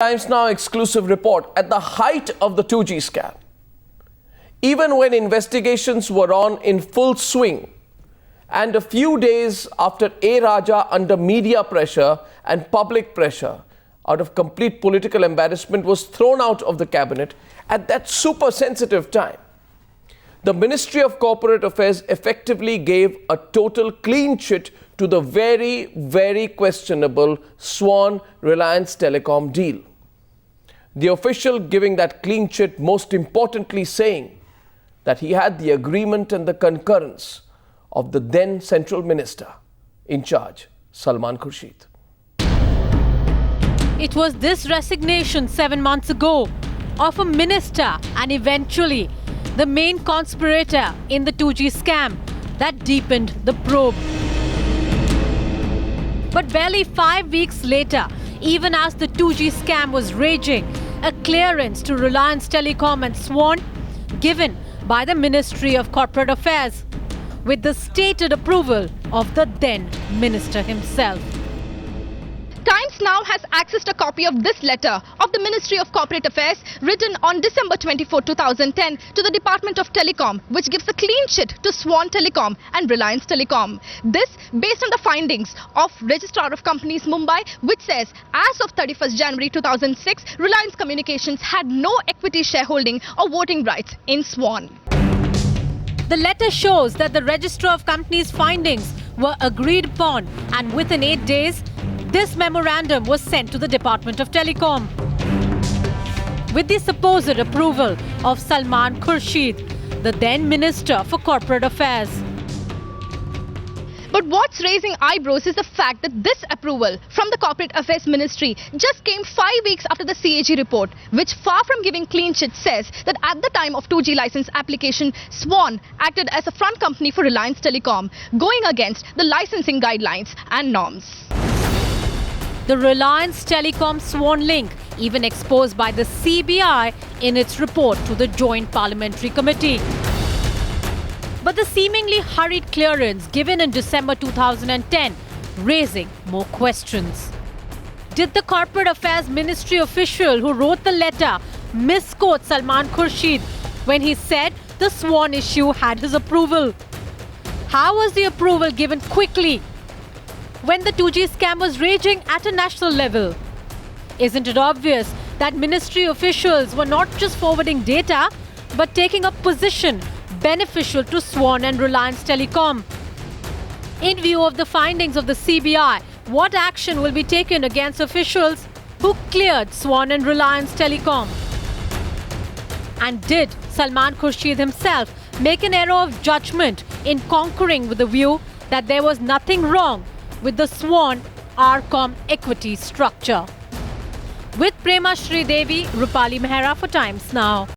Times Now exclusive report at the height of the 2G scam. Even when investigations were on in full swing, and a few days after A. Raja, under media pressure and public pressure, out of complete political embarrassment, was thrown out of the cabinet at that super sensitive time, the Ministry of Corporate Affairs effectively gave a total clean chit to the very, very questionable Swan Reliance Telecom deal. The official giving that clean chit, most importantly saying that he had the agreement and the concurrence of the then central minister in charge, Salman Khurshid. It was this resignation 7 months ago of a minister and eventually the main conspirator in the 2G scam that deepened the probe. But barely 5 weeks later, even as the 2G scam was raging, a clearance to Reliance Telecom and Swan given by the Ministry of Corporate Affairs with the stated approval of the then minister himself. Times Now has accessed a copy of this letter of the Ministry of Corporate Affairs written on December 24, 2010 to the Department of Telecom, which gives a clean chit to Swan Telecom and Reliance Telecom. This based on the findings of Registrar of Companies Mumbai, which says as of 31st January 2006, Reliance Communications had no equity shareholding or voting rights in Swan. The letter shows that the Registrar of Companies' findings were agreed upon, and within 8 days, this memorandum was sent to the Department of Telecom. With the supposed approval of Salman Khurshid, the then Minister for Corporate Affairs. But what's raising eyebrows is the fact that this approval from the Corporate Affairs Ministry just came 5 weeks after the CAG report, which far from giving clean chit says that at the time of 2G license application, Swan acted as a front company for Reliance Telecom, going against the licensing guidelines and norms. The Reliance Telecom Swan link even exposed by the CBI in its report to the Joint Parliamentary Committee. But the seemingly hurried clearance given in December 2010 raising more questions. Did the Corporate Affairs Ministry official who wrote the letter misquote Salman Khurshid when he said the Swan issue had his approval? How was the approval given quickly when the 2G scam was raging at a national level? Isn't it obvious that ministry officials were not just forwarding data, but taking a position beneficial to Swan and Reliance Telecom? In view of the findings of the CBI, what action will be taken against officials who cleared Swan and Reliance Telecom? And did Salman Khurshid himself make an error of judgment in concurring with the view that there was nothing wrong with the Swan RCom equity structure? With Prema Sridevi, Rupali Mehra for Times Now.